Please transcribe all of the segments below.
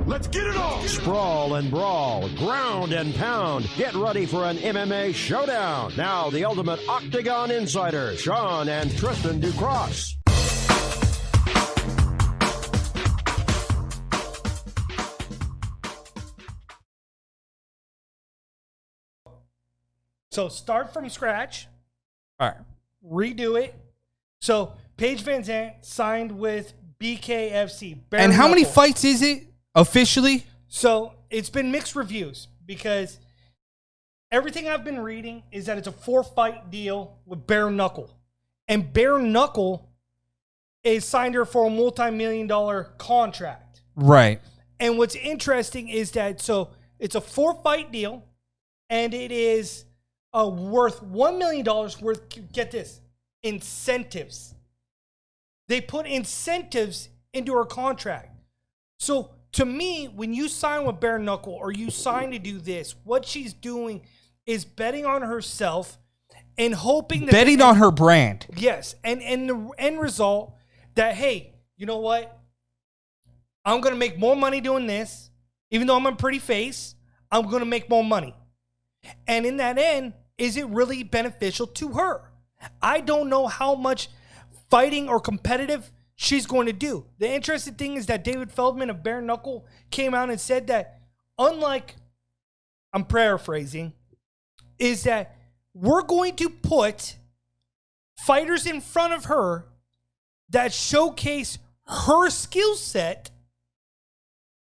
Let's get it on! Sprawl and brawl, ground and pound. Get ready for an MMA showdown. Now, the ultimate Octagon Insider, Sean and Tristan Ducross. So start from scratch. All right. Redo it. So Paige VanZant signed with Bkfc. And how many fights is it officially? So it's been mixed reviews because everything I've been reading is that it's a 4-fight deal with bare-knuckle. And bare-knuckle is signed her for a multi-million-dollar contract. Right. And what's interesting is that, so it's a 4-fight deal, and it is worth $1 million worth, get this, incentives. They put incentives into her contract. So to me, when you sign with bare-knuckle or you sign to do this, what she's doing is betting on herself and hoping that... Betting on her brand. Yes. And the end result that, hey, you know what? I'm going to make more money doing this. Even though I'm a pretty face, I'm going to make more money. And in that end, is it really beneficial to her? I don't know how much fighting or competitive she's going to do. The interesting thing is that David Feldman of Bare Knuckle came out and said that, unlike, I'm paraphrasing, is that we're going to put fighters in front of her that showcase her skill set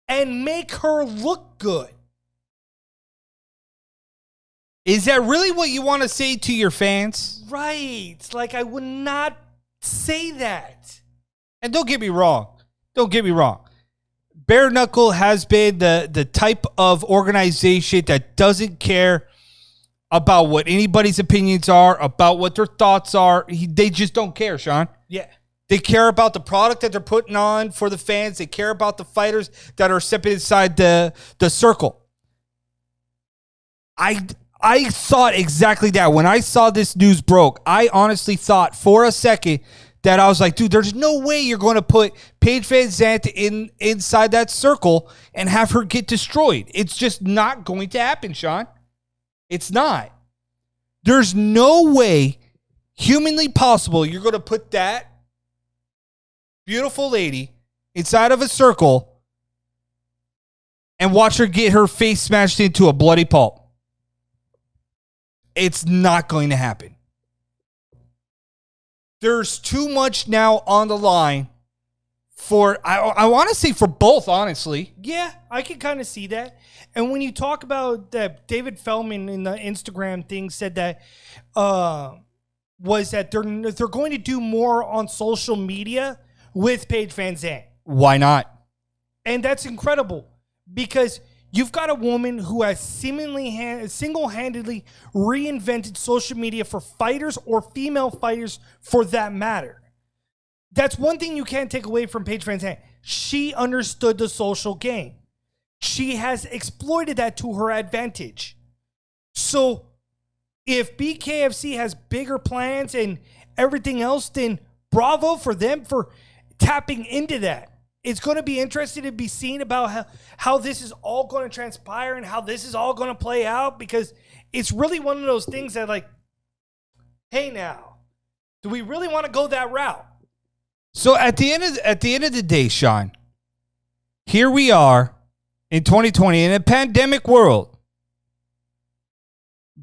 and make her look good. Is that really what you want to say to your fans? Right. Like, I would not say that. And don't get me wrong. Don't get me wrong. Bare Knuckle has been the type of organization that doesn't care about what anybody's opinions are, about what their thoughts are. They just don't care, Sean. Yeah. They care about the product that they're putting on for the fans. They care about the fighters that are stepping inside the circle. I thought exactly that. When I saw this news broke, I honestly thought for a second that I was like, dude, there's no way you're going to put Paige VanZant inside that circle and have her get destroyed. It's just not going to happen, Sean. It's not. There's no way humanly possible you're going to put that beautiful lady inside of a circle and watch her get her face smashed into a bloody pulp. It's not going to happen. There's too much now on the line for, I want to say for both, honestly. Yeah, I can kind of see that. And when you talk about that, David Feldman in the Instagram thing said that was that they're going to do more on social media with Paige VanZant. Why not? And that's incredible because you've got a woman who has seemingly single-handedly reinvented social media for fighters or female fighters for that matter. That's one thing you can't take away from Paige VanZant. She understood the social game. She has exploited that to her advantage. So if BKFC has bigger plans and everything else, then bravo for them for tapping into that. It's going to be interesting to be seen about how this is all going to transpire and how this is all going to play out, because it's really one of those things that, like, hey, now, do we really want to go that route? So at the end of the day, Sean, here we are in 2020 in a pandemic world.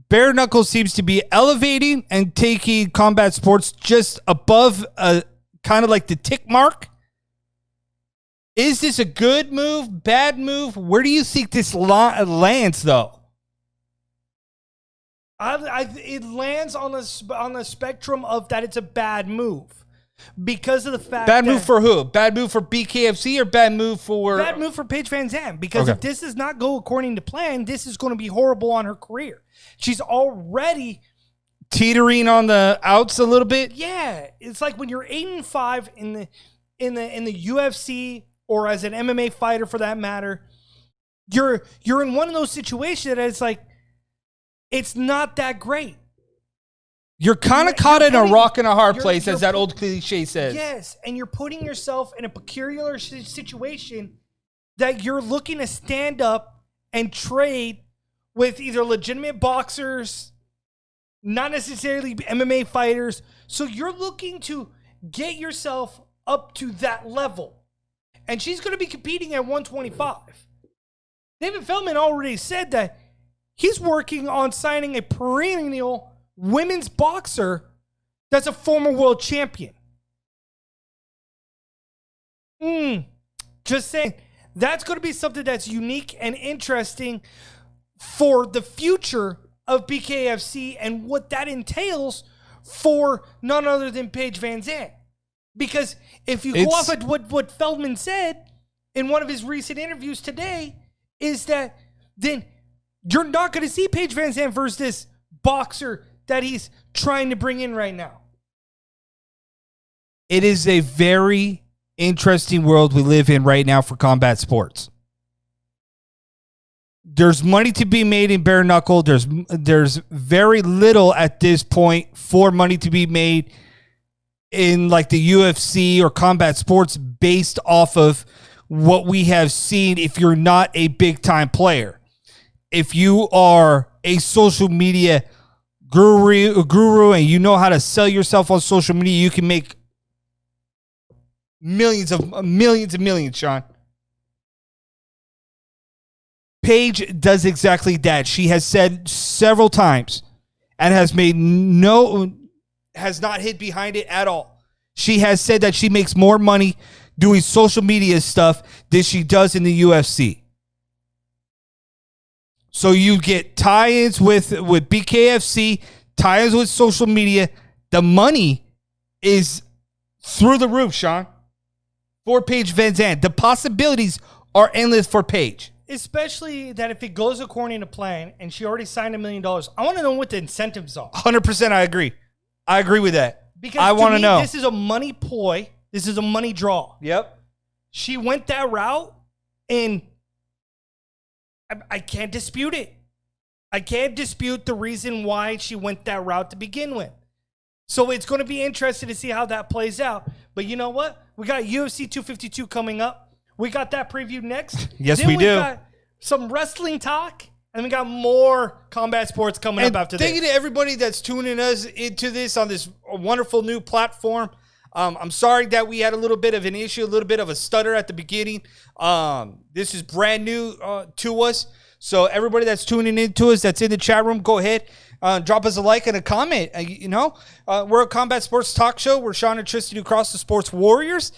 Bare Knuckle seems to be elevating and taking combat sports just above kind of like the tick mark. Is this a good move, bad move? Where do you think this lands, though? It lands on the spectrum of that it's a bad move because of the fact bad move for who? Bad move for BKFC or bad move for... Bad move for Paige VanZant, because if this does not go according to plan, this is going to be horrible on her career. She's already... teetering on the outs a little bit? Yeah. It's like when you're 8-5 in the UFC... or as an MMA fighter for that matter, you're in one of those situations that it's like, it's not that great. You're kind of caught in a rock and a hard place, as that old cliche says. Yes, and you're putting yourself in a peculiar situation that you're looking to stand up and trade with either legitimate boxers, not necessarily MMA fighters. So you're looking to get yourself up to that level. And she's going to be competing at 125. David Feldman already said that he's working on signing a perennial women's boxer that's a former world champion. Just saying, that's going to be something that's unique and interesting for the future of BKFC and what that entails for none other than Paige VanZant. Because if you go off at what Feldman said in one of his recent interviews today, is that then you're not going to see Paige VanZant versus this boxer that he's trying to bring in right now. It is a very interesting world we live in right now for combat sports. There's money to be made in bare knuckle. There's very little at this point for money to be made in like the UFC or combat sports based off of what we have seen if you're not a big time player. If you are a social media guru and you know how to sell yourself on social media, you can make millions, Sean. Paige does exactly that. She has said several times and has not hid behind it at all. She has said that she makes more money doing social media stuff than she does in the UFC. So you get tie-ins with BKFC, tie-ins with social media. The money is through the roof, Sean, for Paige VanZant. The possibilities are endless for Paige. Especially that if it goes according to plan and she already signed $1 million, I want to know what the incentives are. 100% I agree. I agree with that. Because I want to know. This is a money ploy. This is a money draw. Yep. She went that route, and I can't dispute it. I can't dispute the reason why she went that route to begin with. So it's going to be interesting to see how that plays out. But you know what? We got UFC 252 coming up. We got that preview next. Yes, then we do. Got some wrestling talk, and we got more combat sports coming up after this. Thank you to everybody that's tuning us into this on this wonderful new platform. I'm sorry that we had a little bit of an issue, a little bit of a stutter at the beginning. This is brand new to us. So everybody that's tuning in to us, that's in the chat room, go ahead. Drop us a like and a comment. We're a combat sports talk show. We're Sean and Tristan across the Sports Warriors.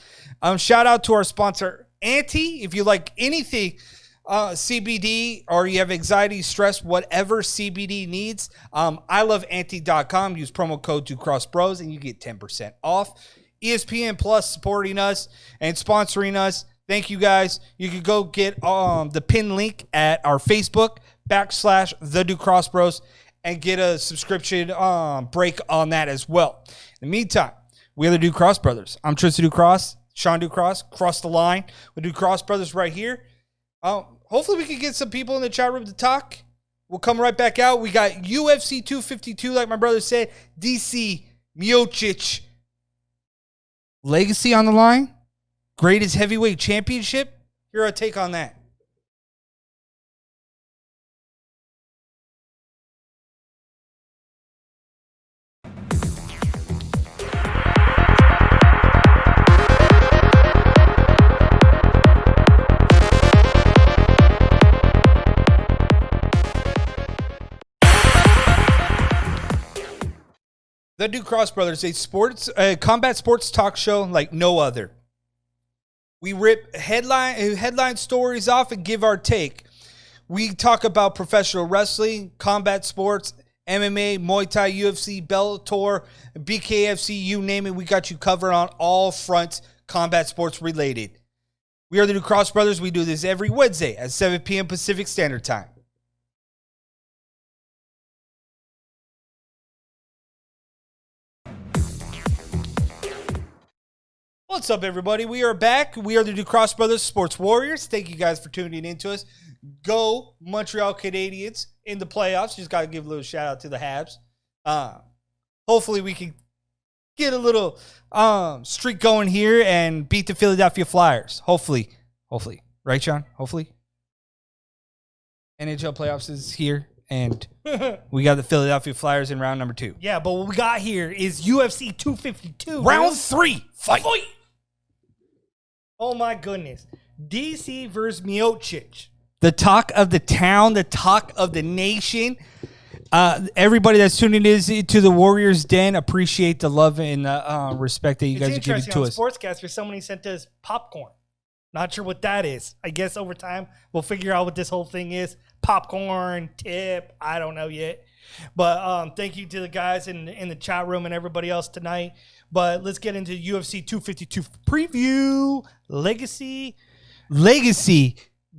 Shout out to our sponsor, Anti. If you like anything CBD or you have anxiety, stress, whatever CBD needs, iloveanti.com. Use promo code DuCrossBros and you get 10% off. ESPN Plus supporting us and sponsoring us. Thank you guys. You can go get the pin link at our Facebook /the DuCrossBros and get a subscription break on that as well. In the meantime, we are the Ducross Brothers. I'm Tristan Ducross, Sean Ducross, cross the line with Ducross Brothers right here. Hopefully we can get some people in the chat room to talk. We'll come right back out. We got UFC 252, like my brother said, DC Miocic legacy on the line. Greatest heavyweight championship. Here our take on that. The Ducross Brothers, a combat sports talk show like no other. We rip headline stories off and give our take. We talk about professional wrestling, combat sports, MMA, Muay Thai, UFC, Bellator, BKFC, you name it. We got you covered on all fronts, combat sports related. We are the Ducross Brothers. We do this every Wednesday at 7 p.m. Pacific Standard Time. What's up, everybody? We are back. We are the Ducross Brothers Sports Warriors. Thank you guys for tuning in to us. Go Montreal Canadiens in the playoffs. Just got to give a little shout out to the Habs. Hopefully we can get a little streak going here and beat the Philadelphia Flyers. Hopefully. Right, Sean? Hopefully. NHL playoffs is here, and we got the Philadelphia Flyers in round number 2. Yeah, but what we got here is UFC 252. Round 3. Fight. Oh, my goodness. DC versus Miocic. The talk of the town, the talk of the nation. Everybody that's tuning in to the Warriors Den, appreciate the love and respect that you guys are giving to us. Sportscaster, somebody sent us popcorn. Not sure what that is. I guess over time we'll figure out what this whole thing is. Popcorn, tip, I don't know yet. But thank you to the guys in the chat room and everybody else tonight. But let's get into UFC 252 preview. Legacy,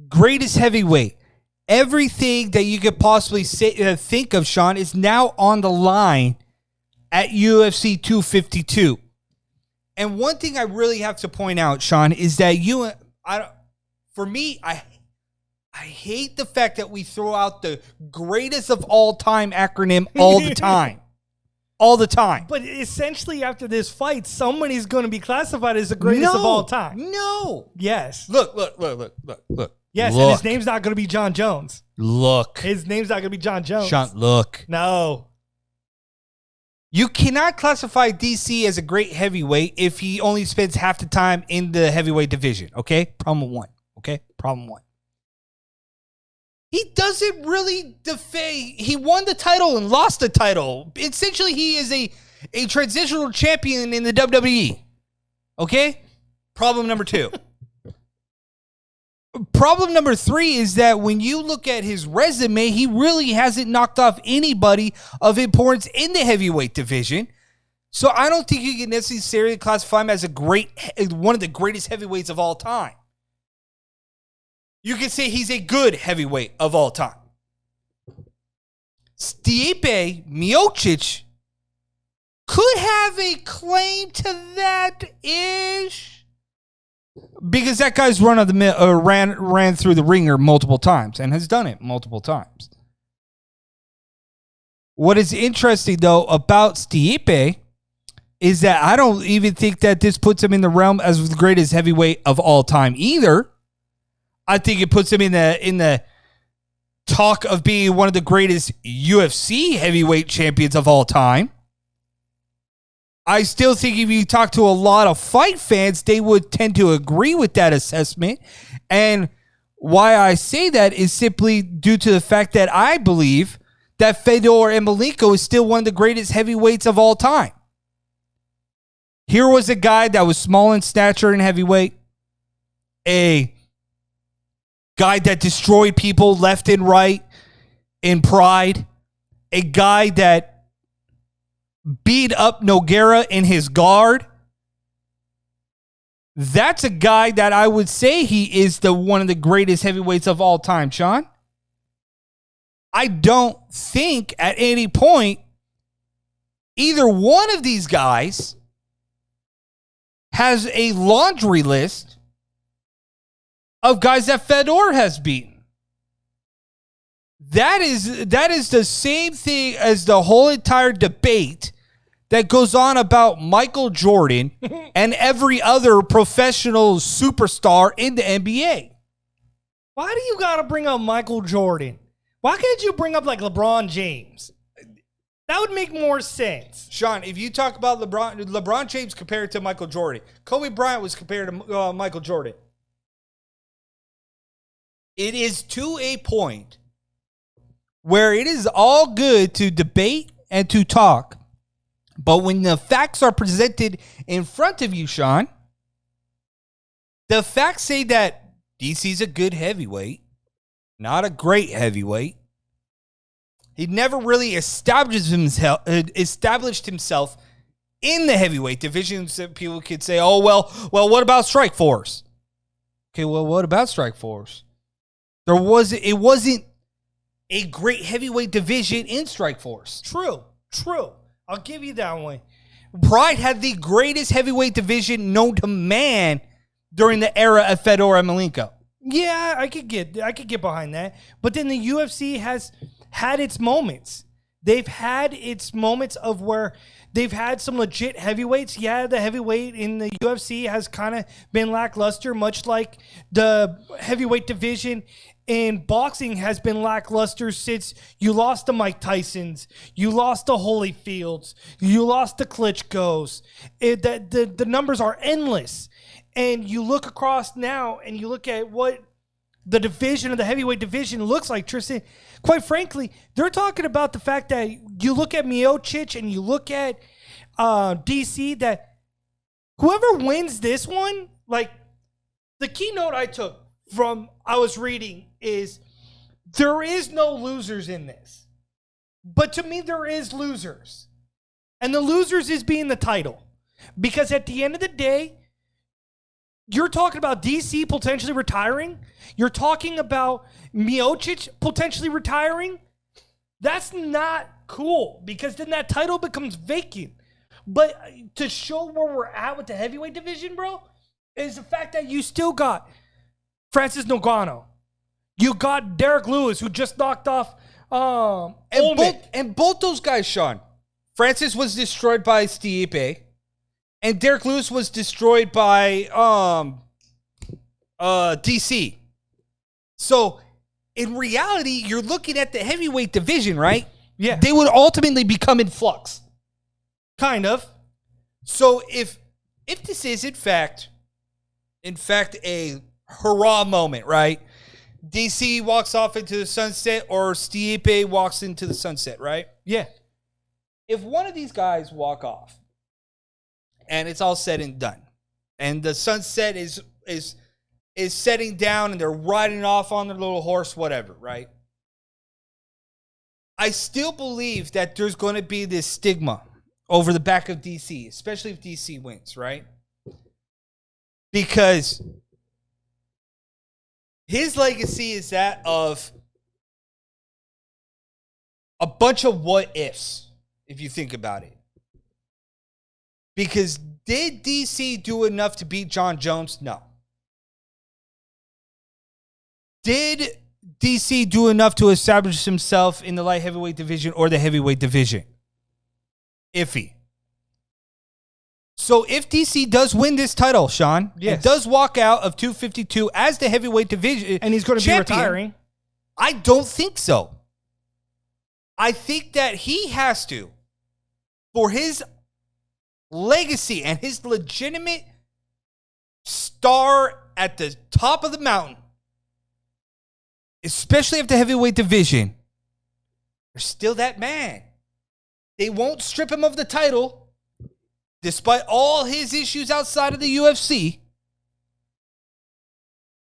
greatest heavyweight. Everything that you could possibly think of, Sean, is now on the line at UFC 252. And one thing I really have to point out, Sean, is that I hate the fact that we throw out the greatest of all time acronym all the time. All the time. But essentially, after this fight, somebody's going to be classified as the greatest of all time. No. Yes. Look. Yes, look. And his name's not going to be John Jones. Look. His name's not going to be John Jones. Sean, look. No. You cannot classify DC as a great heavyweight if he only spends half the time in the heavyweight division. Okay? Problem one. He doesn't really defend. He won the title and lost the title. Essentially, he is a transitional champion in the WWE. Okay? Problem number 2. Problem number 3 is that when you look at his resume, he really hasn't knocked off anybody of importance in the heavyweight division. So I don't think you can necessarily classify him as one of the greatest heavyweights of all time. You can say he's a good heavyweight of all time. Stipe Miocic could have a claim to that ish, because that guy's ran through the ringer multiple times and has done it multiple times. What is interesting though about Stipe is that I don't even think that this puts him in the realm as the greatest heavyweight of all time either. I think it puts him in the talk of being one of the greatest UFC heavyweight champions of all time. I still think if you talk to a lot of fight fans, they would tend to agree with that assessment. And why I say that is simply due to the fact that I believe that Fedor Emelianenko is still one of the greatest heavyweights of all time. Here was a guy that was small in stature and heavyweight, a guy that destroyed people left and right in Pride, a guy that beat up Nogueira in his guard. That's a guy that I would say he is one of the greatest heavyweights of all time, Sean. I don't think at any point either one of these guys has a laundry list of guys that Fedor has beaten. That is the same thing as the whole entire debate that goes on about Michael Jordan and every other professional superstar in the NBA. Why do you got to bring up Michael Jordan? Why can't you bring up like LeBron James? That would make more sense. Sean, if you talk about LeBron James compared to Michael Jordan, Kobe Bryant was compared to Michael Jordan. It is to a point where it is all good to debate and to talk, but when the facts are presented in front of you, Sean, the facts say that DC's a good heavyweight, not a great heavyweight. He never really established himself in the heavyweight division. So people could say, "Oh well, what about Strikeforce?" Okay, well, what about Strikeforce? It wasn't a great heavyweight division in Strikeforce. True. I'll give you that one. Pride had the greatest heavyweight division known to man during the era of Fedor Emelianenko. Yeah, I could get behind that. But then the UFC has had its moments. They've had its moments of where They've had some legit heavyweights. Yeah, the heavyweight in the UFC has kind of been lackluster, much like the heavyweight division in boxing has been lackluster since you lost to Mike Tyson's, you lost to Holyfields, you lost to Klitschko's. The numbers are endless. And you look across now and you look at what the division of the heavyweight division looks like, Tristan. Quite frankly, they're talking about the fact that you look at Miocic and you look at DC, that whoever wins this one, like the keynote I took from I was reading is there is no losers in this. But to me, there is losers. And the losers is being the title. Because at the end of the day, you're talking about DC potentially retiring. You're talking about Miocic potentially retiring. That's not cool because then that title becomes vacant. But to show where we're at with the heavyweight division, bro, is the fact that you still got Francis Ngannou. You got Derek Lewis, who just knocked off and both those guys, Sean. Francis was destroyed by Stipe, and Derek Lewis was destroyed by DC. So, in reality, you're looking at the heavyweight division, right? Yeah. They would ultimately become in flux. Kind of. So, if this is, in fact, a hurrah moment, right? DC walks off into the sunset or Stipe walks into the sunset, right? Yeah. If one of these guys walk off and it's all said and done and the sunset is setting down and they're riding off on their little horse, whatever, right? I still believe that there's going to be this stigma over the back of DC, especially if DC wins, right? Because his legacy is that of a bunch of what ifs, if you think about it. Because did DC do enough to beat John Jones? No. Did DC do enough to establish himself in the light heavyweight division or the heavyweight division? Iffy. So if DC does win this title, Sean, yes, it does walk out of 252 as the heavyweight division, and he's going to be retiring. I don't think so. I think that he has to, for his legacy and his legitimate star at the top of the mountain, especially if the heavyweight division, there's still that man. They won't strip him of the title. Despite all his issues outside of the UFC,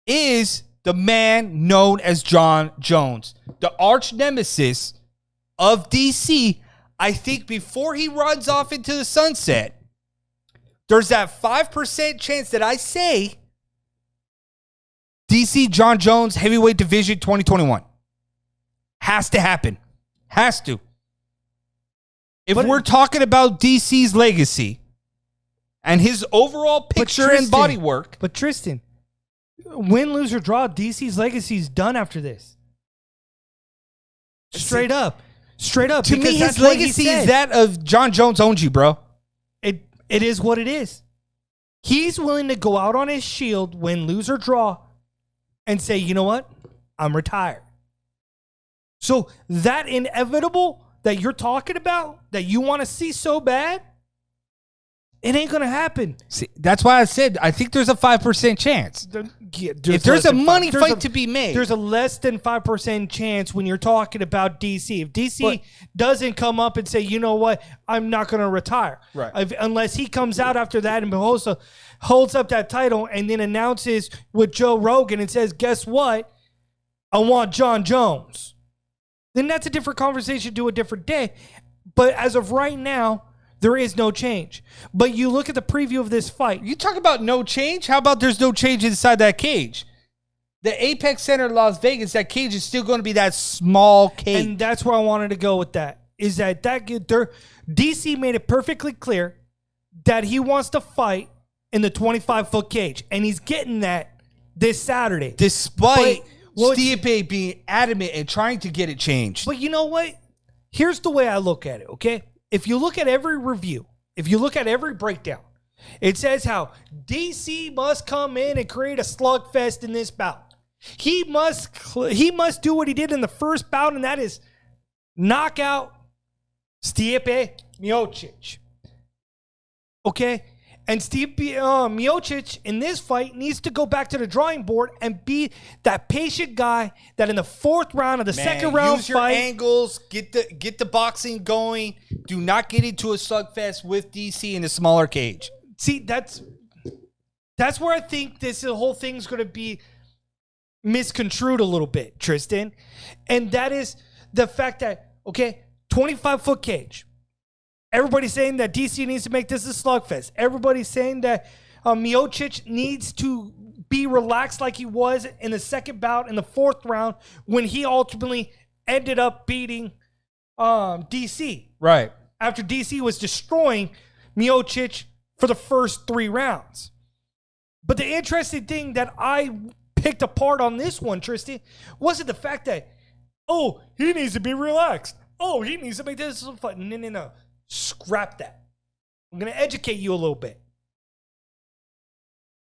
is the man known as John Jones, the arch nemesis of DC. I think before he runs off into the sunset, there's that 5% chance that I say DC John Jones heavyweight division 2021. Has to happen. Has to. If we're talking about DC's legacy and his overall picture and body work. But Tristan, win, lose, or draw, DC's legacy is done after this. Straight up. To me, his legacy is that of John Jones owns you, bro. It is what it is. He's willing to go out on his shield, win, lose, or draw, and say, you know what? I'm retired. So that inevitable that you're talking about, that you want to see so bad, it ain't going to happen. See, that's why I said I think there's a 5% chance. If there's a money fight to be made. There's a less than 5% chance when you're talking about DC. If DC doesn't come up and say, you know what, I'm not going to retire. Right. Unless he comes out after that and holds up that title and then announces with Joe Rogan and says, guess what? I want John Jones. Then that's a different conversation to a different day. But as of right now, there is no change. But you look at the preview of this fight. You talk about no change? How about there's no change inside that cage? The Apex Center in Las Vegas, that cage is still going to be that small cage. And that's where I wanted to go with that. Is that DC made it perfectly clear that he wants to fight in the 25-foot cage. And he's getting that this Saturday. Despite Stipe being adamant and trying to get it changed. But you know what? Here's the way I look at it, okay? if you look at every review, if you look at every breakdown, it says how DC must come in and create a slugfest in this bout. He must do what he did in the first bout, and that is knock out Stipe Miocic. Okay? And Miocic in this fight needs to go back to the drawing board and be that patient guy that in the fourth round of the second round use your fight, angles, get the boxing going. Do not get into a slugfest with DC in a smaller cage. see, that's where I think this whole thing's going to be misconstrued a little bit, Tristan. And that is the fact that, okay, 25-foot cage. Everybody's saying that DC needs to make this a slugfest. Everybody's saying that Miocic needs to be relaxed like he was in the second bout in the fourth round when he ultimately ended up beating DC. Right. After DC was destroying Miocic for the first 3 rounds. But the interesting thing that I picked apart on this one, Tristan, wasn't the fact that, oh, he needs to be relaxed. Oh, he needs to make this a fight. No. Scrap that. I'm going to educate you a little bit.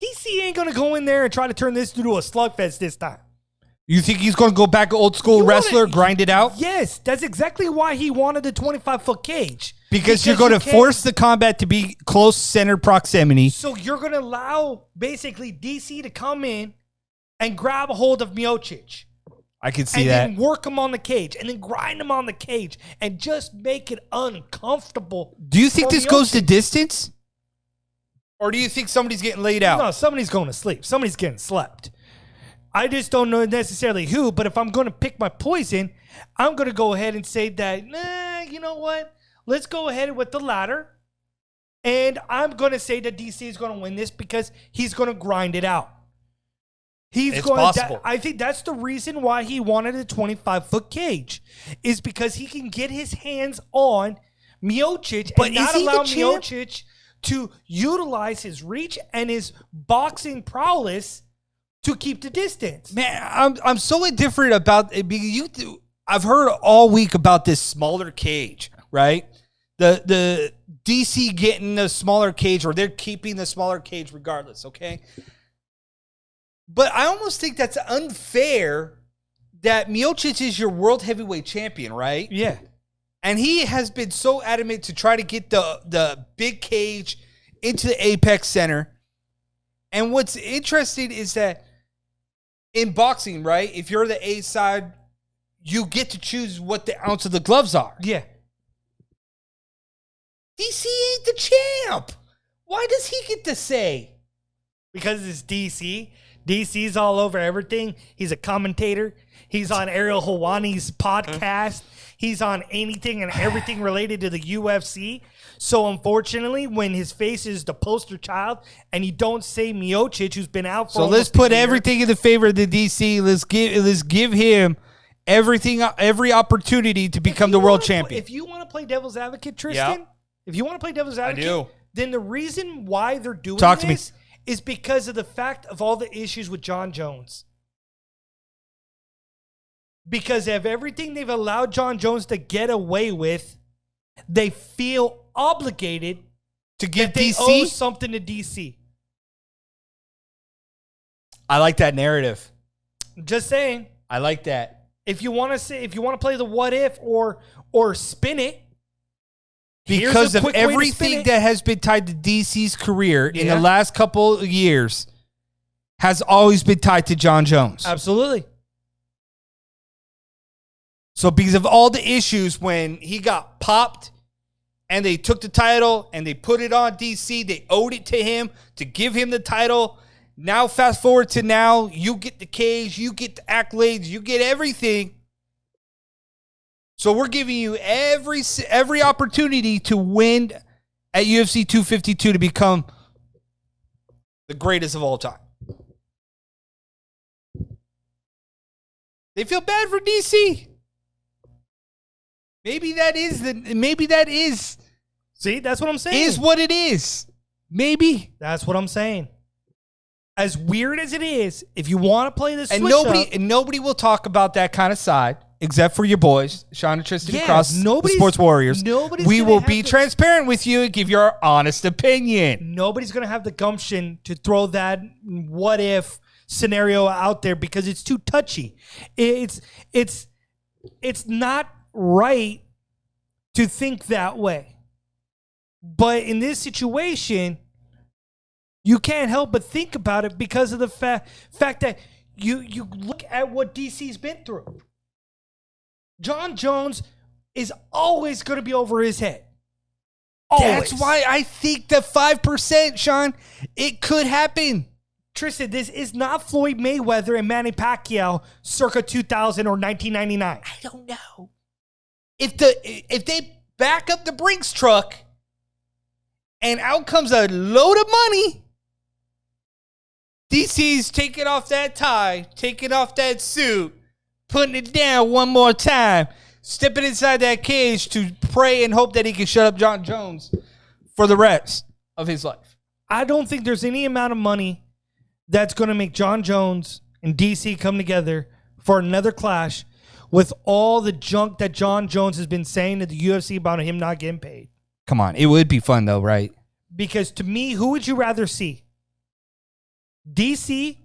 DC ain't going to go in there and try to turn this into a slugfest this time. You think he's going to go back old school wrestler, grind it out? Yes, that's exactly why he wanted the 25-foot cage. Because you're going to force the combat to be close centered proximity. So you're going to allow basically DC to come in and grab a hold of Miocic. I can see that. And then work him on the cage. And then grind him on the cage. And just make it uncomfortable. Do you think this Miocic. goes to distance? Or do you think somebody's getting laid out? No, somebody's going to sleep. Somebody's getting slept. I just don't know necessarily who. But if I'm going to pick my poison, I'm going to go ahead and say that, you know what? Let's go ahead with the latter. And I'm going to say that DC is going to win this because he's going to grind it out. It's possible. I think that's the reason why he wanted a 25-foot cage, is because he can get his hands on Miocic and not allow Miocic to utilize his reach and his boxing prowess to keep the distance. Man, I'm so indifferent about it. I've heard all week about this smaller cage, right? The DC getting the smaller cage, or they're keeping the smaller cage regardless, okay? But I almost think that's unfair that Miocic is your world heavyweight champion, right? Yeah. And he has been so adamant to try to get the big cage into the Apex Center. And what's interesting is that in boxing, right, if you're the A side, you get to choose what the ounce of the gloves are. Yeah. DC ain't the champ. Why does he get to say? Because it's DC. DC's all over everything. He's a commentator. He's on Ariel Helwani's podcast. He's on anything and everything related to the UFC. So unfortunately, when his face is the poster child and you don't say Miocic, who's been out for let's put everything in the favor of the DC. Let's give him every opportunity to become the world champion. If you want to play devil's advocate, Tristan, if you want to play devil's advocate, then the reason why they're doing this is because of the fact of all the issues with John Jones. Because of everything they've allowed John Jones to get away with, they feel obligated to give they DC owe something to DC. I like that narrative. Just saying. I like that. If you want to play the what if or spin it, because of everything that has been tied to DC's career in the last couple of years has always been tied to John Jones. Absolutely. So because of all the issues when he got popped and they took the title and they put it on DC, they owed it to him to give him the title. Now fast forward to now, you get the cage, you get the accolades, you get everything. So we're giving you every opportunity to win at UFC 252 to become the greatest of all time. They feel bad for DC. Maybe that is. See, that's what I'm saying. Is what it is. Maybe. That's what I'm saying. As weird as it is, if you want to play this, and nobody will talk about that kind of side. except for your boys, Sean and Tristan across the Sports Warriors. We will be transparent with you and give your honest opinion. Nobody's going to have the gumption to throw that what if scenario out there because it's too touchy. It's not right to think that way. But in this situation, you can't help but think about it because of the fact that you look at what DC's been through. John Jones is always going to be over his head. Always. That's why I think the 5%, Sean, it could happen. Tristan, this is not Floyd Mayweather and Manny Pacquiao circa 2000 or 1999. I don't know. If they back up the Brinks truck and out comes a load of money, DC's taking off that tie, taking off that suit, putting it down one more time, stepping inside that cage to pray and hope that he can shut up John Jones for the rest of his life. I don't think there's any amount of money that's going to make John Jones and DC come together for another clash with all the junk that John Jones has been saying to the UFC about him not getting paid. Come on. It would be fun, though, right? Because to me, who would you rather see? DC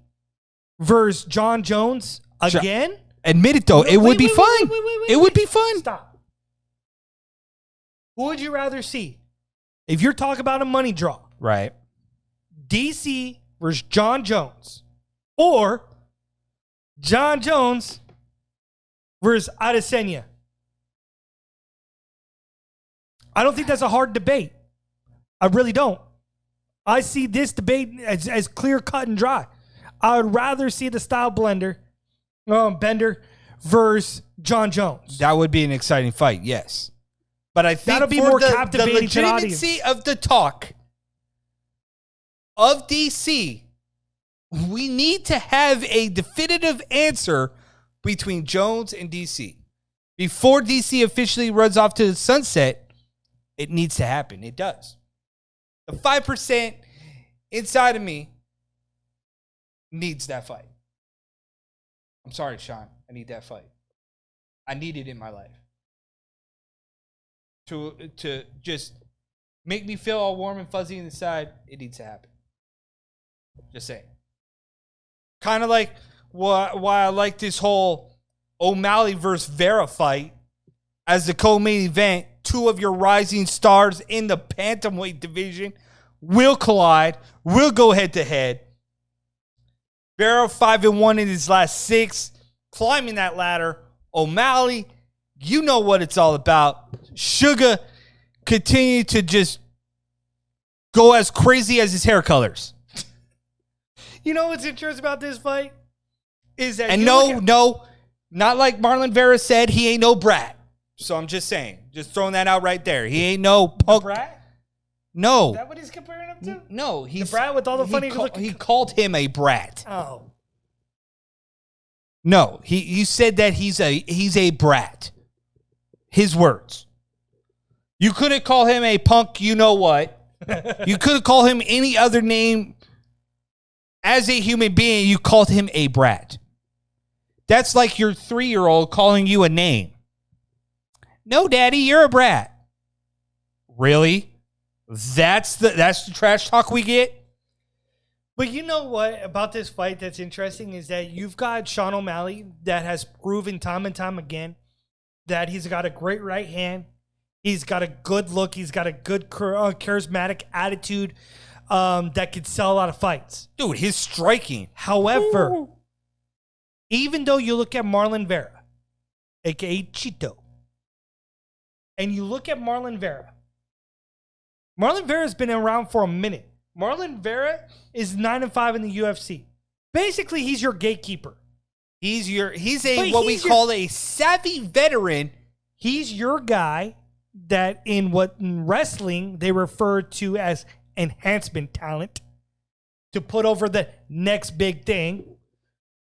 versus John Jones again? Admit it, though. It would be fun. It would be fun. Stop. Who would you rather see? If you're talking about a money draw. Right. DC versus John Jones. Or John Jones versus Adesanya. I don't think that's a hard debate. I really don't. I see this debate as clear, cut, and dry. I would rather see the style Bender versus John Jones. That would be an exciting fight, yes. But I think that'll be more captivating the legitimacy of the talk of DC, we need to have a definitive answer between Jones and DC. Before DC officially runs off to the sunset, it needs to happen. It does. The 5% inside of me needs that fight. I'm sorry, Sean. I need that fight. I need it in my life. To just make me feel all warm and fuzzy inside, it needs to happen. Just saying. Kind of like why I like this whole O'Malley versus Vera fight as the co-main event. Two of your rising stars in the bantamweight division will collide, will go head-to-head. Vera 5-1 in his last 6, climbing that ladder. O'Malley, you know what it's all about. Sugar continue to just go as crazy as his hair colors. You know what's interesting about this fight? Is that not like Marlon Vera said, he ain't no brat. So I'm just saying, just throwing that out right there. He ain't no punk. Brat? No. Is that what he's comparing him to? No, he's the brat with all the funny looking. He called him a brat. Oh. No, you said that he's a brat. His words. You couldn't call him a punk, you know what? You couldn't call him any other name. As a human being, you called him a brat. That's like your 3-year-old calling you a name. No, Daddy, you're a brat. Really? That's the trash talk we get? But you know what about this fight that's interesting is that you've got Sean O'Malley that has proven time and time again that he's got a great right hand. He's got a good look. He's got a good charismatic attitude that could sell a lot of fights. Dude, his striking. However, even though you look at Marlon Vera, a.k.a. Chito, and you look at Marlon Vera has been around for a minute. Marlon Vera is 9-5 in the UFC. Basically, he's your gatekeeper. He's what we call a savvy veteran. He's your guy that in wrestling they refer to as enhancement talent to put over the next big thing.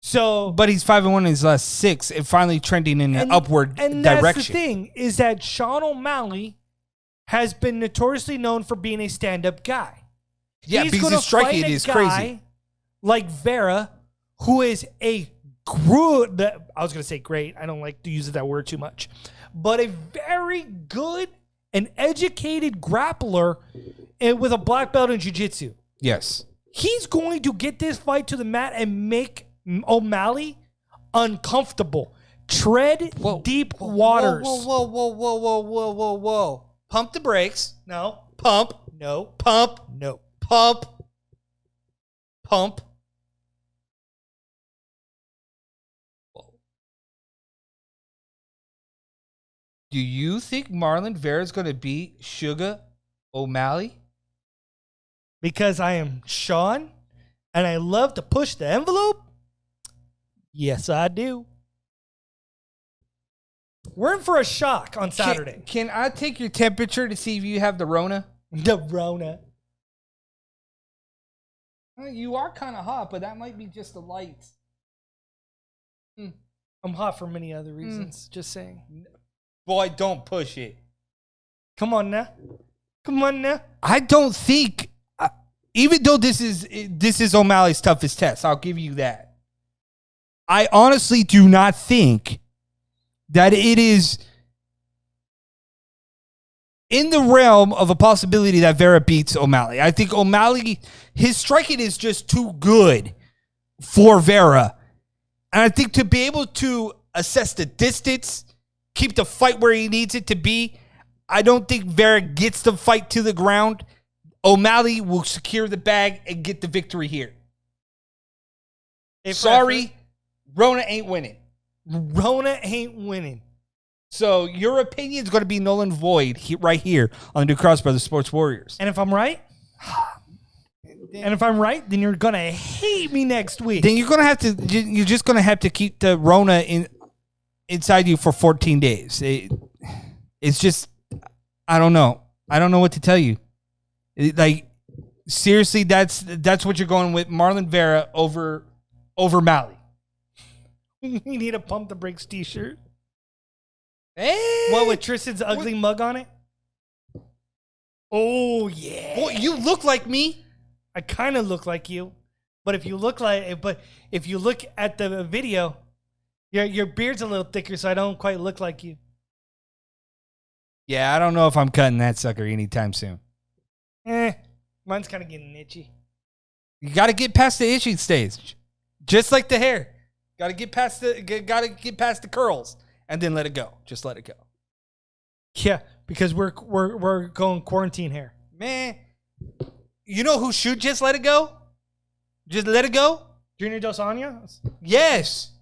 So, but he's 5-1 in his last 6 and finally trending in an upward direction. That's the thing is that Sean O'Malley has been notoriously known for being a stand-up guy. Yeah, because his striking is crazy. Like Vera, who is a good. I was going to say great. I don't like to use that word too much. But a very good and educated grappler with a black belt in jiu-jitsu. Yes. He's going to get this fight to the mat and make O'Malley uncomfortable. Tread deep waters. Whoa. Pump the brakes. No. Pump. No. Pump. No. Pump. Pump. Do you think Marlon Vera is going to beat Sugar O'Malley? Because I am Sean and I love to push the envelope? Yes, I do. We're in for a shock on Saturday. Can I take your temperature to see if you have the Rona? The Rona. You are kind of hot, but that might be just the lights. I'm hot for many other reasons. Just saying. Boy, don't push it. Come on now. I don't think, even though this is O'Malley's toughest test, I'll give you that. I honestly do not think that it is in the realm of a possibility that Vera beats O'Malley. I think O'Malley, his striking is just too good for Vera. And I think to be able to assess the distance, keep the fight where he needs it to be, I don't think Vera gets the fight to the ground. O'Malley will secure the bag and get the victory here. Sorry, Rona ain't winning. Rona ain't winning. So your opinion is going to be null and void right here on the New Cross Brothers Sports Warriors. And if I'm right, then you're going to hate me next week. Then you're just going to have to keep the Rona inside you for 14 days. It's just, I don't know. I don't know what to tell you. Seriously, that's what you're going with. Marlon Vera over Malley. We need a Pump the Brakes t-shirt. Hey, what, with Tristan's ugly mug on it? Oh, yeah. Boy, you look like me. I kind of look like you. But if you look at the video, your beard's a little thicker, so I don't quite look like you. Yeah, I don't know if I'm cutting that sucker anytime soon. Mine's kind of getting itchy. You got to get past the itching stage. Just like the hair. Got to get past the curls and then let it go. Just let it go. Yeah, because we're going quarantine hair. Man, you know who should just let it go? Just let it go? Junior Dos Anjos? Yes.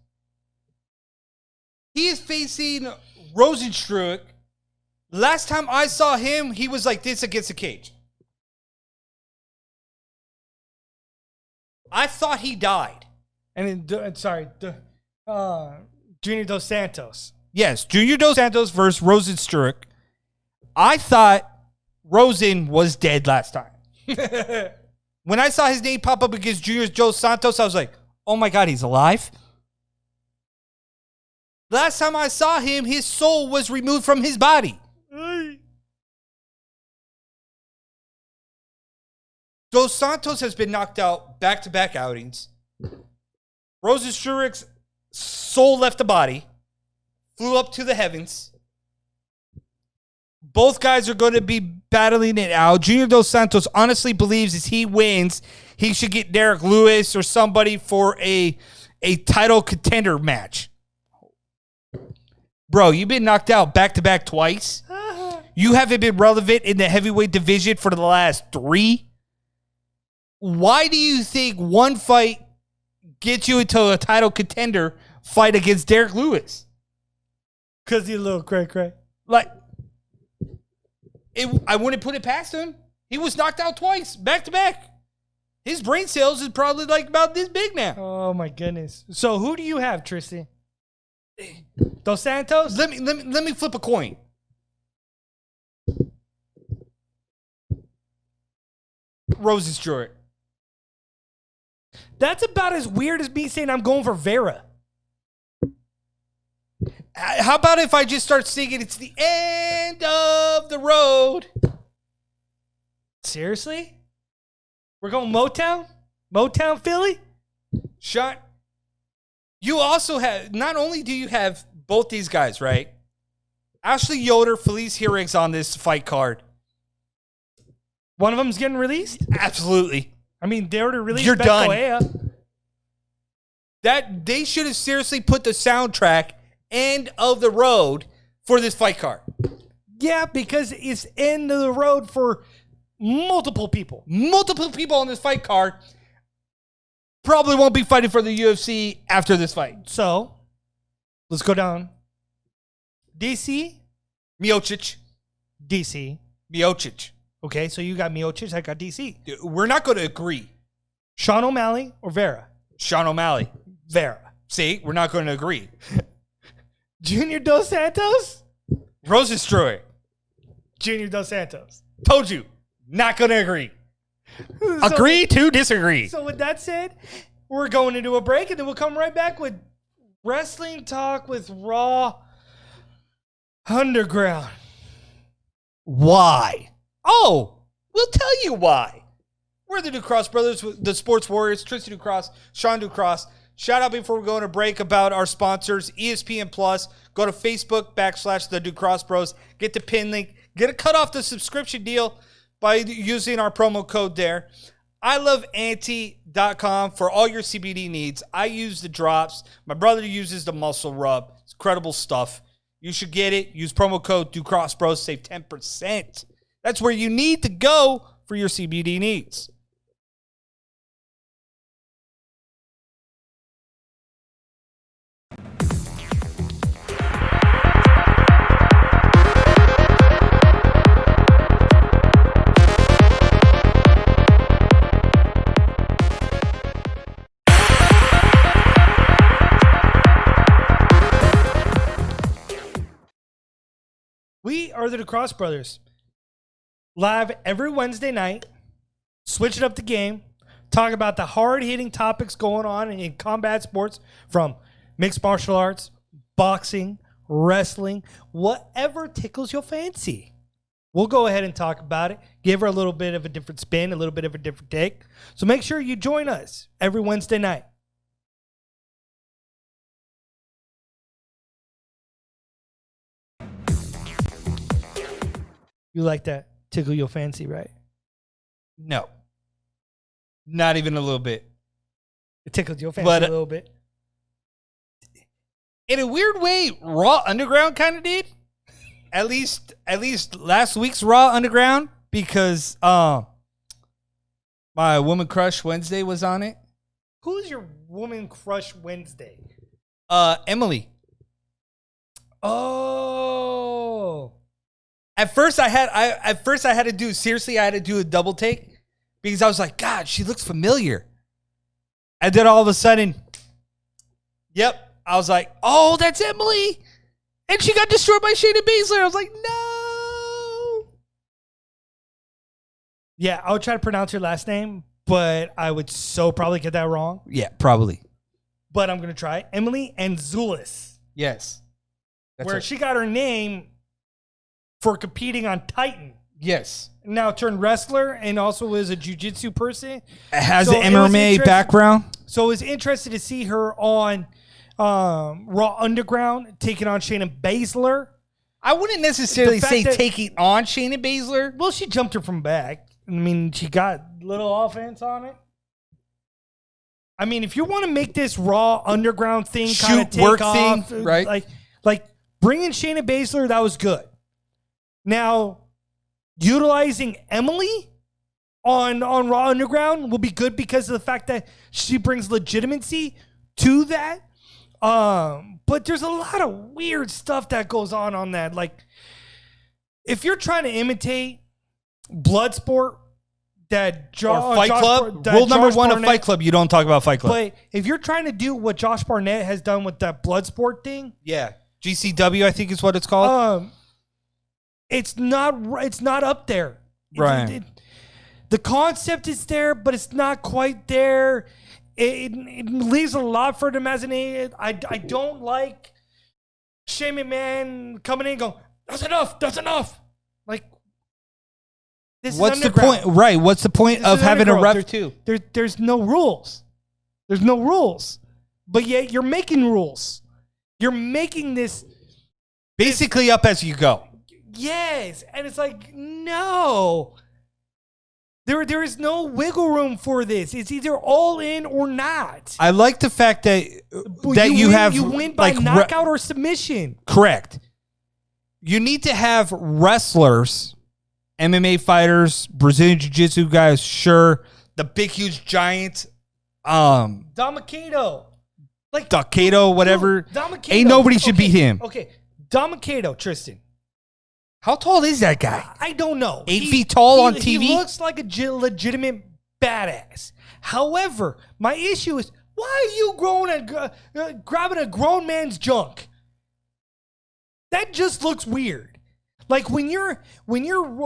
He is facing Rosensteirk. Last time I saw him, he was like this against the cage. I thought he died. And Junior Dos Santos. Yes, Junior Dos Santos versus Rosensteirk. I thought Rosen was dead last time. When I saw his name pop up against Junior Dos Santos, I was like, oh my God, he's alive? Last time I saw him, his soul was removed from his body. Dos Santos has been knocked out back-to-back outings. Rosensteirk's soul left the body, flew up to the heavens. Both guys are going to be battling it out. Junior Dos Santos honestly believes if he wins, he should get Derek Lewis or somebody for a title contender match. Bro, you've been knocked out back-to-back twice. You haven't been relevant in the heavyweight division for the last 3. Why do you think one fight gets you into a title contender fight against Derek Lewis? Because he's a little cray-cray. I wouldn't put it past him. He was knocked out twice, back-to-back. His brain cells is probably like about this big now. Oh, my goodness. So who do you have, Tristan? Dos Santos? Let me flip a coin. Rosensteirk. That's about as weird as me saying I'm going for Vera. How about if I just start singing, it's the end of the road? Seriously? We're going Motown? Motown Philly? Sean, You also have, not only do you have both these guys, right? Ashley Yoder, Felice Herrig's on this fight card. One of them's getting released? Absolutely. I mean, they already released You're Beto done. Correa. That they should have seriously put the soundtrack end of the road for this fight card. Yeah, because it's end of the road for multiple people. Multiple people on this fight card probably won't be fighting for the UFC after this fight. So, let's go down. DC? Miocic. DC. Miocic. Okay, so you got Miocic, I got DC. We're not going to agree. Sean O'Malley or Vera? Sean O'Malley. Vera. See, we're not going to agree. Junior Dos Santos? Rosensteirk. Junior Dos Santos. Told you. Not going to agree. Agree to disagree. So with that said, we're going into a break, and then we'll come right back with wrestling talk with Raw Underground. Why? Oh, we'll tell you why. We're the Ducross brothers, the Sports Warriors, Tristan Ducross, Sean Ducross. Shout out before we go on a break about our sponsors, ESPN Plus. Go to Facebook / the Ducross Bros. Get the pin link. Get a cut off the subscription deal by using our promo code there. iloveanti.com for all your CBD needs. I use the drops. My brother uses the muscle rub. It's incredible stuff. You should get it. Use promo code Ducross Bros. Save 10%. That's where you need to go for your CBD needs. We are the Ducross Brothers. Live every Wednesday night. Switching up the game. Talk about the hard-hitting topics going on in combat sports, from mixed martial arts, boxing, wrestling, whatever tickles your fancy. We'll go ahead and talk about it. Give her a little bit of a different spin, a little bit of a different take. So make sure you join us every Wednesday night. You like that tickle your fancy, right? No. Not even a little bit. It tickled your fancy a little bit. In a weird way, Raw Underground kind of did. At least last week's Raw Underground, because my Woman Crush Wednesday was on it. Who's your Woman Crush Wednesday? Emily. Oh. At first I had to do a double take, because I was like, God, she looks familiar. And then all of a sudden, yep, I was like, oh, that's Emily. And she got destroyed by Shayna Baszler. I was like, no. Yeah, I would try to pronounce her last name, but I would so probably get that wrong. Yeah, probably. But I'm going to try. Emily Anzulis. Yes. Where she got her name for competing on Titan. Yes. Now turned wrestler and also is a jiu-jitsu person. Has an MMA background. So I was interested to see her on Raw Underground taking on Shayna Baszler. I wouldn't necessarily say taking on Shayna Baszler. Well, she jumped her from back. I mean, she got little offense on it. I mean, if you want to make this Raw Underground thing kind of take work off, thing, right? Like bringing Shayna Baszler, that was good. Now, utilizing Emily on Raw Underground will be good because of the fact that she brings legitimacy to that. But there's a lot of weird stuff that goes on that. Like, if you're trying to imitate Bloodsport, or Fight Club, rule number one of Fight Club, you don't talk about Fight Club. But if you're trying to do what Josh Barnett has done with that Bloodsport thing, yeah, GCW, I think is what it's called. It's not up there. Right. The concept is there, but it's not quite there. It leaves a lot for the imagination. I don't like Shane McMahon coming in and going, that's enough. Like, this what's is the point? Right. What's the point of having a ref too? There's no rules. There's no rules. but yet you're making rules. You're making this basically up as you go. Yes, and it's like, no. There is no wiggle room for this. It's either all in or not. I like the fact that you win by knockout or submission. Correct. You need to have wrestlers, MMA fighters, Brazilian Jiu-Jitsu guys, sure. The big, huge giant. Damaquedo. Like Damaquedo, whatever. Damaquedo. Ain't nobody should beat him. Okay. Damaquedo, Tristan. How tall is that guy? I don't know. 8 feet tall on TV? He looks like a legitimate badass. However, my issue is, why are you grabbing a grown man's junk? That just looks weird. Like when you're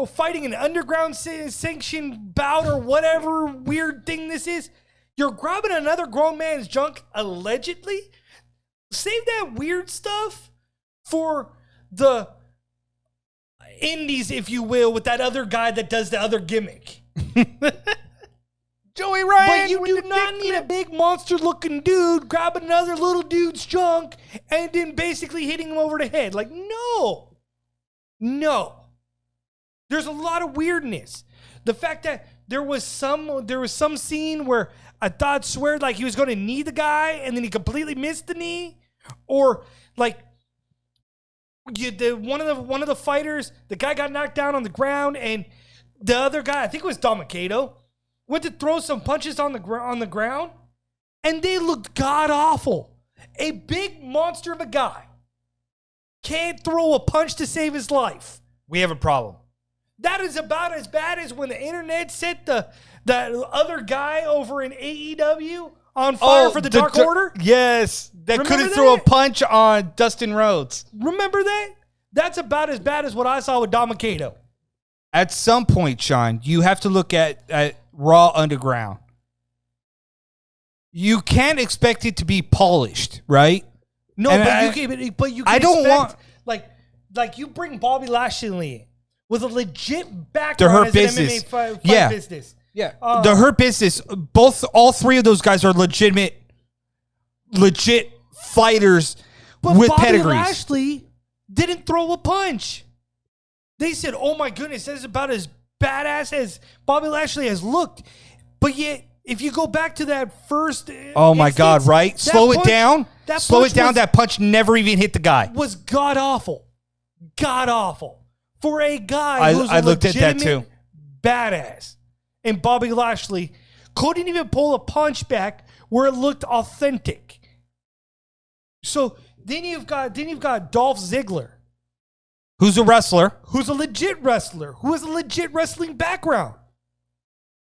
fighting an underground sanctioned bout or whatever weird thing this is, you're grabbing another grown man's junk allegedly. Save that weird stuff for the indies, if you will, with that other guy that does the other gimmick. Joey Ryan. But you do not need a big monster-looking dude grabbing another little dude's junk and then basically hitting him over the head. Like, no. No. There's a lot of weirdness. The fact that there was some scene where I thought swear like he was going to knee the guy and then he completely missed the knee, or like one of the fighters, the guy got knocked down on the ground and the other guy, I think it was Damaquedo, went to throw some punches on the ground, and they looked god awful. A big monster of a guy can't throw a punch to save his life. We have a problem. That is about as bad as when the internet set that other guy over in AEW on fire for the Dark Order. Yes, that couldn't throw a punch on Dustin Rhodes. Remember that? That's about as bad as what I saw with Damaquedo. At some point, Sean, you have to look at Raw Underground. You can't expect it to be polished, right? No, but you can I don't want like you bring Bobby Lashley in with a legit background to her as business. an MMA fight business. Yeah, to her business. All three of those guys are legit fighters with Bobby pedigrees. Lashley didn't throw a punch. They said, "Oh my goodness, that's about as badass as Bobby Lashley has looked." But yet, if you go back to that first, oh my God, right? Slow it down. Slow it down. That punch never even hit the guy. Was god awful, for a guy who's I looked at that too. Badass. And Bobby Lashley couldn't even pull a punch back where it looked authentic. So then you've got Dolph Ziggler, who's a wrestler, who has a legit wrestling background.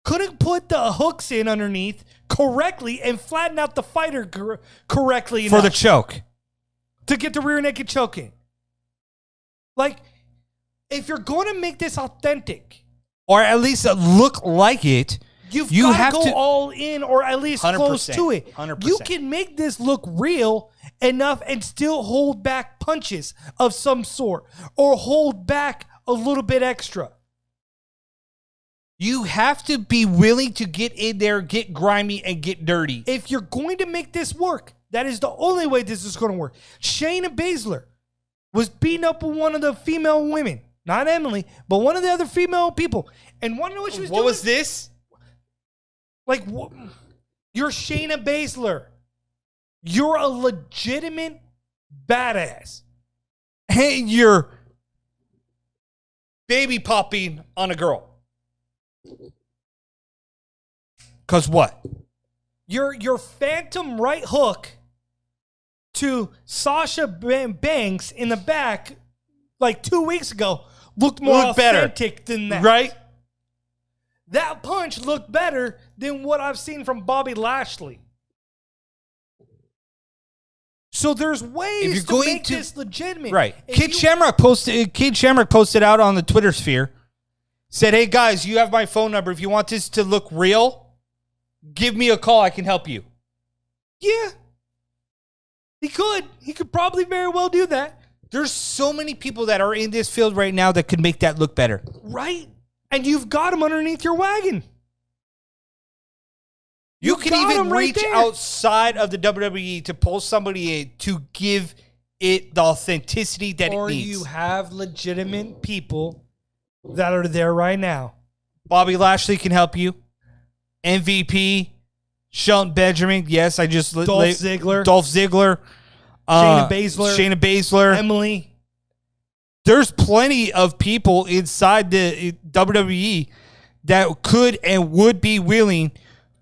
Couldn't put the hooks in underneath correctly and flatten out the fighter correctly for the choke to get the rear naked choke in. Like, if you're going to make this authentic, or at least look like it, you have to go all in, or at least 100%, close to it. 100%. You can make this look real enough and still hold back punches of some sort, or hold back a little bit extra. You have to be willing to get in there, get grimy, and get dirty. If you're going to make this work, that is the only way this is going to work. Shayna Baszler was beating up with one of the female women. Not Emily, but one of the other female people. And want to know what she was doing? What was this? Like, you're Shayna Baszler. You're a legitimate badass. And you're baby popping on a girl. Because what? Your phantom right hook to Sasha Banks in the back like 2 weeks ago looked more authentic than that. Right? That punch looked better than what I've seen from Bobby Lashley. So there's ways to make this legitimate. Right. Kid Shamrock posted out on the Twitter sphere, said, "Hey guys, you have my phone number. If you want this to look real, give me a call. I can help you." Yeah. He could probably very well do that. There's so many people that are in this field right now that could make that look better. Right. And you've got them underneath your wagon. You can got even him right reach there. outside of the WWE to pull somebody in to give it the authenticity that Or it needs. you have legitimate people that are there right now. Bobby Lashley can help you. MVP, Shelton Benjamin. Yes, I just Dolph Ziggler. Shayna Shayna Baszler. Baszler. Emily. There's plenty of people inside the WWE that could and would be willing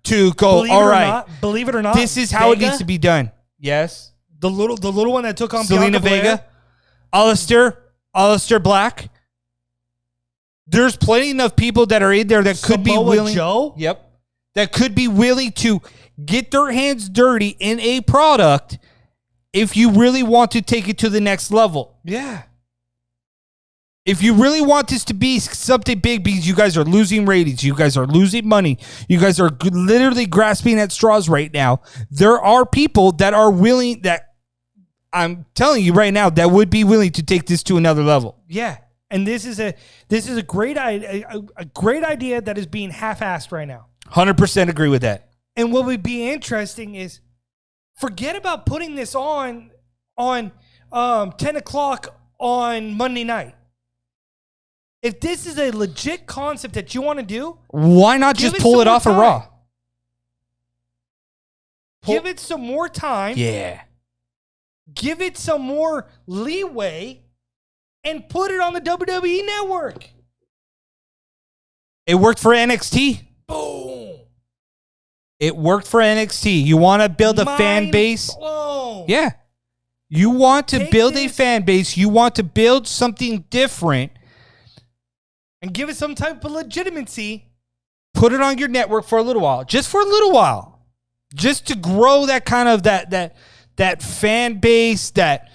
to go, Believe it or not, this is how it needs to be done. Yes. The little one that took on Selena Bianca Belair. Vega, Aleister Black. There's plenty enough people that are in there that could be Samoa willing. Joe? Yep. That could be willing to get their hands dirty in a product if you really want to take it to the next level. Yeah. If you really want this to be something big, because you guys are losing ratings, you guys are losing money, you guys are literally grasping at straws right now, there are people that are willing, that I'm telling you right now, that would be willing to take this to another level. Yeah. And this is a great idea that is being half-assed right now. 100% agree with that. And what would be interesting is, forget about putting this on 10 o'clock on Monday night. If this is a legit concept that you want to do, why not just pull it off of Raw? Give it some more time. Yeah. Give it some more leeway and put it on the WWE network. It worked for NXT. Boom. It worked for NXT. You want to build a fan base? Blown. Yeah. You want to build a this fan base. You want to build something different. And give it some type of legitimacy. Put it on your network for a little while. Just for a little while. Just to grow that kind of that fan base, that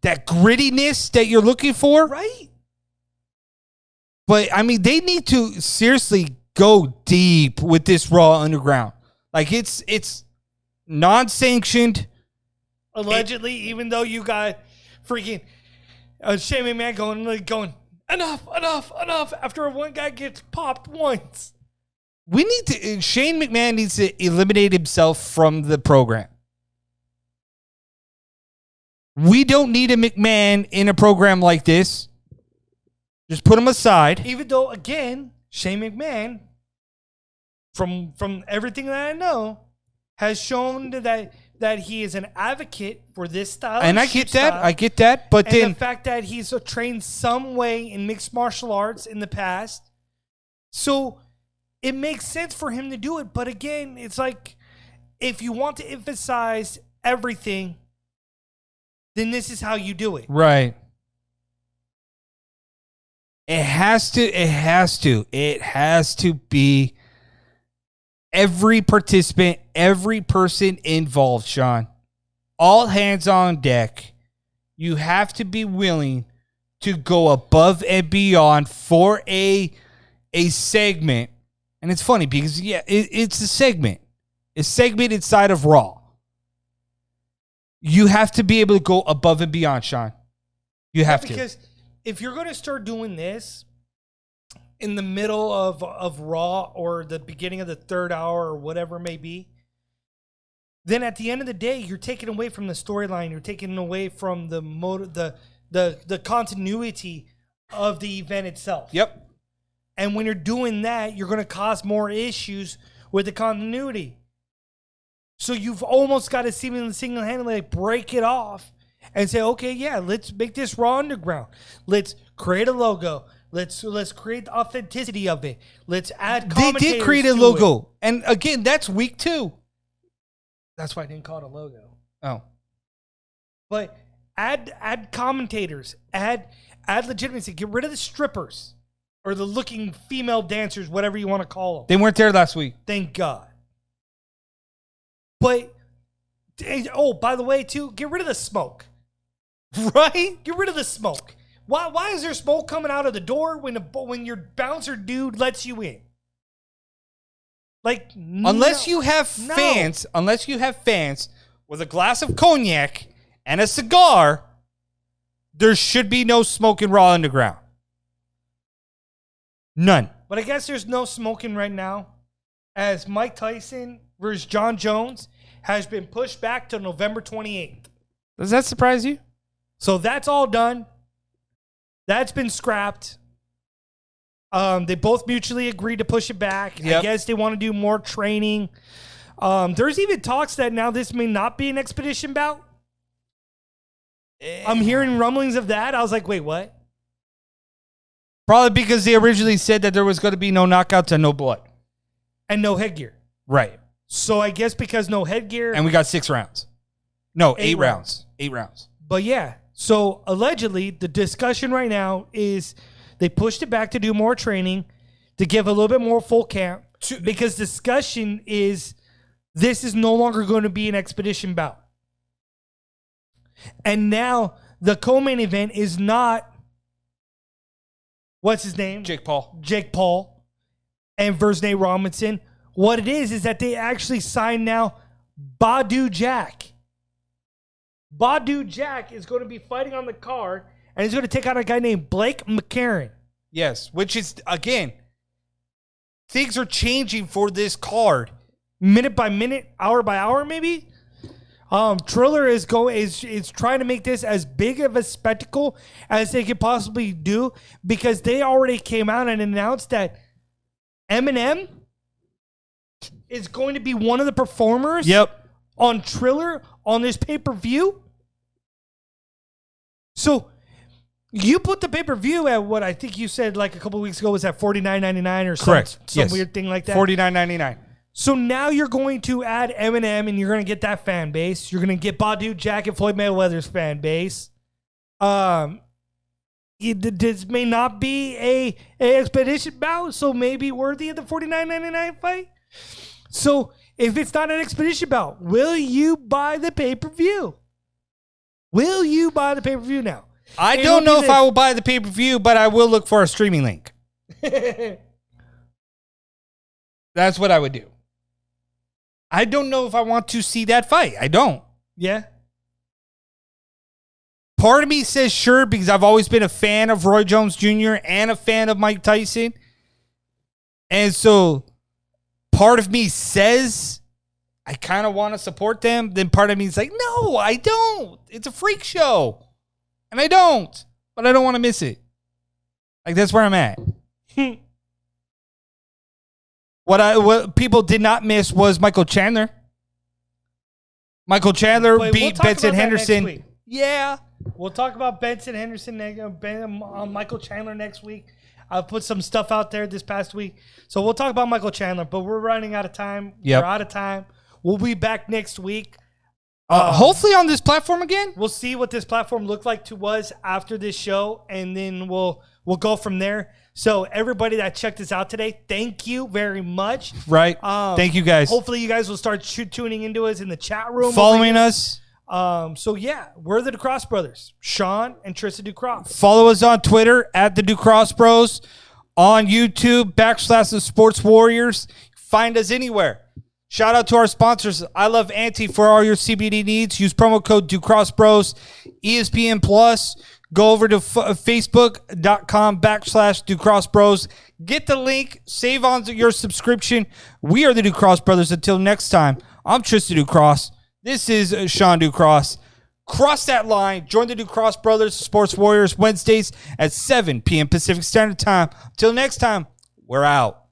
grittiness that you're looking for. Right. But, I mean, they need to seriously go deep with this Raw Underground. Like, it's non-sanctioned. Allegedly, even though you got freaking Shane McMahon going, enough, after one guy gets popped once. Shane McMahon needs to eliminate himself from the program. We don't need a McMahon in a program like this. Just put him aside. Even though, again, Shane McMahon, from everything that I know, has shown that he is an advocate for this style. And I get that. But and then the fact that he's trained some way in mixed martial arts in the past. So it makes sense for him to do it. But again, it's like, if you want to emphasize everything, then this is how you do it. right. It has to be every participant, every person involved, Sean. All hands on deck. You have to be willing to go above and beyond for a segment. And it's funny because, it's a segment. A segment inside of Raw. You have to be able to go above and beyond, Sean. You have to. Because if you're going to start doing this in the middle of Raw or the beginning of the third hour or whatever it may be, then at the end of the day, you're taking away from the storyline. You're taking away from the continuity of the event itself. Yep. And when you're doing that, you're going to cause more issues with the continuity. So you've almost got to single-handedly break it off and say, okay, yeah, let's make this Raw Underground. Let's create a logo. Let's create the authenticity of it. Let's add commentators. They did create a logo. And again, that's week 2. That's why I didn't call it a logo. Oh. But add commentators. Add legitimacy. Get rid of the strippers or the looking female dancers, whatever you want to call them. They weren't there last week. Thank God. But, by the way, too, get rid of the smoke. Right? Get rid of the smoke. Why is there smoke coming out of the door when your bouncer dude lets you in? Like, unless you have fans with a glass of cognac and a cigar, there should be no smoke in Raw Underground. None. But I guess there's no smoking right now. as Mike Tyson versus John Jones has been pushed back to November 28th. Does that surprise you? So that's all done. That's been scrapped. They both mutually agreed to push it back. Yep. I guess they want to do more training. There's even talks that now this may not be an expedition bout. I'm hearing rumblings of that. I was like, wait, what? Probably because they originally said that there was going to be no knockouts and no blood. And no headgear. Right. So I guess because no headgear. And we got 6 rounds. No, 8 rounds. 8 rounds. But yeah. So allegedly, the discussion right now is they pushed it back to do more training, to give a little bit more full camp. Because discussion is this is no longer going to be an expedition bout. And now the co-main event is not, what's his name? Jake Paul. Jake Paul and versus Nate Robinson. What it is that they actually signed now Badu Jack. Badu Jack is going to be fighting on the card, and he's going to take out a guy named Blake McCarron. Yes, which is, again, things are changing for this card. Minute by minute, hour by hour, maybe. Triller is trying to make this as big of a spectacle as they could possibly do, because they already came out and announced that Eminem is going to be one of the performers. Yep. On Triller on this pay-per-view. So you put the pay-per-view at what I think you said like a couple of weeks ago was at $49.99 or Correct. some weird thing like that. $49.99. So now you're going to add Eminem and you're going to get that fan base. You're going to get Badu Jack and Floyd Mayweather's fan base. This may not be a expedition bout, so maybe worthy of the $49.99 fight. So if it's not an expedition bout, will you buy the pay-per-view? Will you buy the pay-per-view now? I don't know if I will buy the pay-per-view, but I will look for a streaming link. That's what I would do. I don't know if I want to see that fight. I don't. Yeah. Part of me says sure, because I've always been a fan of Roy Jones Jr. and a fan of Mike Tyson. And so part of me says I kind of want to support them. Then part of me is like, no, I don't. It's a freak show. And I don't. But I don't want to miss it. Like, that's where I'm at. What people did not miss was Michael Chandler. Michael Chandler beat Benson Henderson. Yeah. We'll talk about Benson Henderson, Michael Chandler next week. I'll put some stuff out there this past week. So we'll talk about Michael Chandler, but we're running out of time. Yep. We're out of time. We'll be back next week. Hopefully on this platform again. We'll see what this platform looked like to us after this show, and then we'll go from there. So everybody that checked us out today, thank you very much. Right. Thank you, guys. Hopefully you guys will start tuning into us in the chat room. Following us. So yeah, we're the Ducross brothers, Sean and Tristan Ducross. Follow us on Twitter at the Ducross Bros, on YouTube /the Sports Warriors. Find us anywhere. Shout out to our sponsors. I Love Auntie for all your CBD needs. Use promo code Ducross Bros. ESPN Plus. Go over to facebook.com /Ducross Bros. Get the link. Save on your subscription. We are the Ducross Brothers. Until next time, I'm Tristan Ducross. This is Sean Ducross. Cross that line. Join the Ducross Brothers Sports Warriors Wednesdays at 7 p.m. Pacific Standard Time. Until next time, we're out.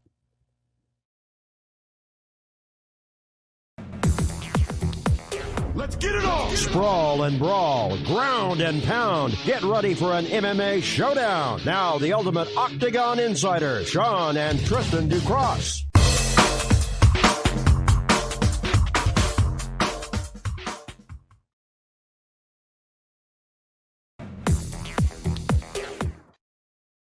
Let's get it on! Sprawl and brawl, ground and pound. Get ready for an MMA showdown. Now the ultimate Octagon Insider, Sean and Tristan Ducross.